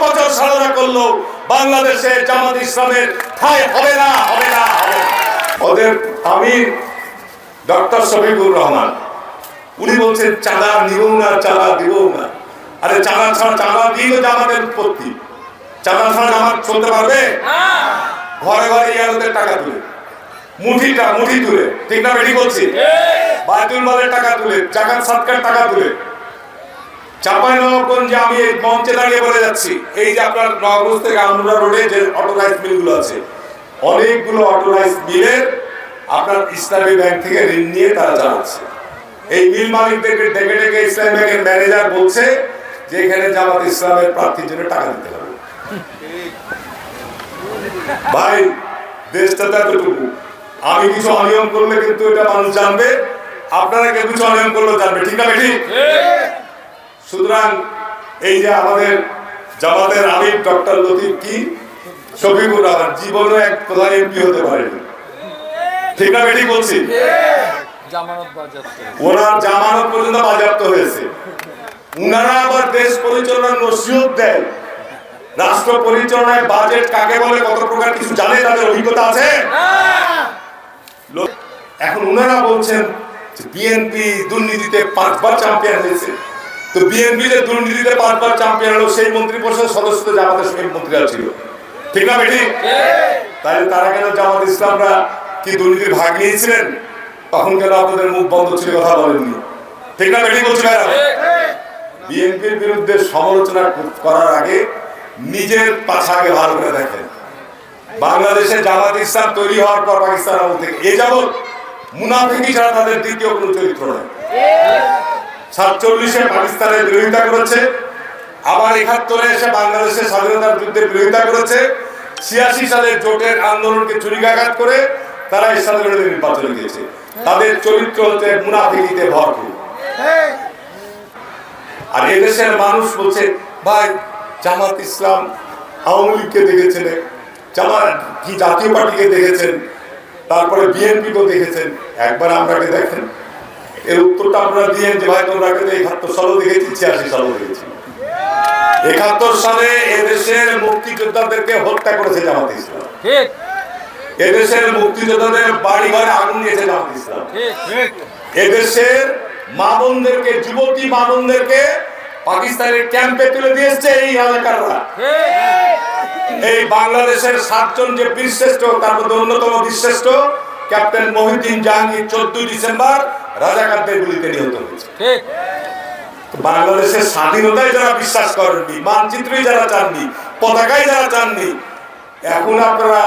বছর সাধনা করলো বাংলাদেশে জামাত ইসলামের ঠাঁই হবে না, হবে না, হবে না। ওদের আমির ডক্টর শফিকুর রহমান উনি বলছেন চাঁদা নিব না, চাঁদা দিব না। আরে চাঁদা ছাড়া, চাঁদা দিয়ে তো জামাতের উৎপত্তি, চাঁদা ছাড়া জামাত চলতে পারবে? ঘরে ঘরে ইয়ারদের টাকা তুলে, মুঠি তুলে, ঠিক না? বেটি বলছি, বায়তুল মালের টাকা তুলে, জাকাত সাদকার টাকা তুলে। চাঁপাইনবাবগঞ্জে আমি এই মঞ্চে দাঁড়িয়ে বলে যাচ্ছি, এই যে আপনার নগরগঞ্জ থেকে আমরুরা রোডে যে অটোরাইজ মিলগুলো আছে, অনেকগুলো অটোরাইজ মিলের আপনার ইসলামী ব্যাংক থেকে ঋণ নিয়ে তারা চালাচ্ছে। এই মিল মালিকদেরকে ডেকে ডেকে ইসলামী ব্যাংকের ম্যানেজার বলছে যে এখানে জামাত ইসলামের প্রার্থীর জন্য টাকা দিতে হবে। ভাই, দেশটা এতটুকু, আমি কিছু অনিয়ম করলে কিন্তু এটা মানুষ জানবে, আপনারা কেউ কিছু অনিয়ম করলেও জানবে, ঠিক না বেটি? সুতরাং এই যে আমাদের জামাতের আমির ডক্টর লতিফ কি শফিকুর রহমান জীবনে এক প্রধান এমপি হতে পারেনি, ঠিক না বেটি বলছি? ওনার জামানত পর্যন্ত বাজেয়াপ্ত হয়েছে। উনারা আবার দেশ পরিচালনার নসিহত দেয়, রাষ্ট্র পরিচালনায় বাজেট কাকে বলে, কত প্রকার কিছু জানে, তাদের অভিজ্ঞতা আছে। এখন উনারা বলছেন বিএনপি দুর্নীতিতে 5 বার চ্যাম্পিয়ন হয়েছে। তো বিএনপি যে দুর্নীতিতে 5 বার চ্যাম্পিয়ন হলো, সেই মন্ত্রী পরিষদের সদস্য জামাতের সঙ্গে মন্ত্রীরা ছিল, ঠিক না বেটি? তাহলে তারা কেন জামাত ইসলামরা কি দুর্নীতির ভাগ নিয়েছিলেন? তখন কেন আপনাদের মুখ বন্ধ ছিল, কথা বলেননি, ঠিক না বেটি বলছি? বিএনপির বিরুদ্ধে সমালোচনা করার আগে নিজের পাছা আগে ভালো করে দেখেন। বাংলাদেশে জামাত ইসলাম তৈরি হওয়ার পর পাকিস্তান আমল থেকে এ যাবৎ মুনাফিকি ছাড়া তাদের দ্বিতীয় কোনো চরিত্র নয়। 47-এ পাকিস্তানের বিরোধিতা করেছে, আবার 71-এ এসে বাংলাদেশের স্বাধীনতার যুদ্ধের বিরোধিতা করেছে, 86 সালের জোটের আন্দোলনকে চুরিকাঘাত করে তারা ইসলামের বিরুদ্ধে নির্বাচন দিয়েছে। তাদের চরিত্র হচ্ছে মুনাফিকিতে ভরপুর। আর এদেশের মানুষ বলছে, ভাই জামাত ইসলাম আওয়ামী লীগকে দেখেছেন, জামাত কি জাতীয় পার্টিকে দেখেছেন, তারপরে বিএনপিকেও দেখেছেন, একবার আমরাকে দেখেন। এর উত্তরটা আপনারা দিয়েন যে ভাই তোমরা কিন্তু 71 সালও দেখেছি, 86 সালও দেখেছি। 71 সালে এদেশের মুক্তিযোদ্ধাদেরকে হত্যা করেছে জামাত ইসলাম, ঠিক। এদেশের মুক্তিযোদ্ধাদের বাড়ি ঘরে আগুন দিয়েছে জামাত ইসলাম, ঠিক। এদেশের মা বোনদেরকে, যুবতী মা বোনদেরকে পাকিস্তানের ক্যাম্পে তুলে দিয়েছে এই এলাকাররা। এই বাংলাদেশের 7 জন যে বীরশ্রেষ্ঠ, তার মধ্যে অন্যতম বীরশ্রেষ্ঠ ক্যাপ্টেন মহিউদ্দিন জাহাঙ্গীর 14 ডিসেম্বর রাজাকারদের গুলিতে নিহত হয়েছে। বাংলাদেশের স্বাধীনতায় যারা বিশ্বাস করেননি, মানচিত্রই যারা চাননি, পতাকায় যারা চাননি, এখন আপনারা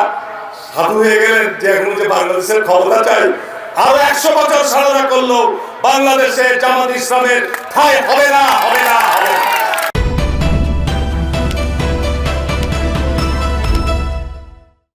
সাধু হয়ে গেলেন যে এখন যে বাংলাদেশের ক্ষমতা চাই। আরো 100 বছর সাধনা করলো বাংলাদেশে জামাত ইসলামের ঠাঁই হবে না, হবে না, হবে না।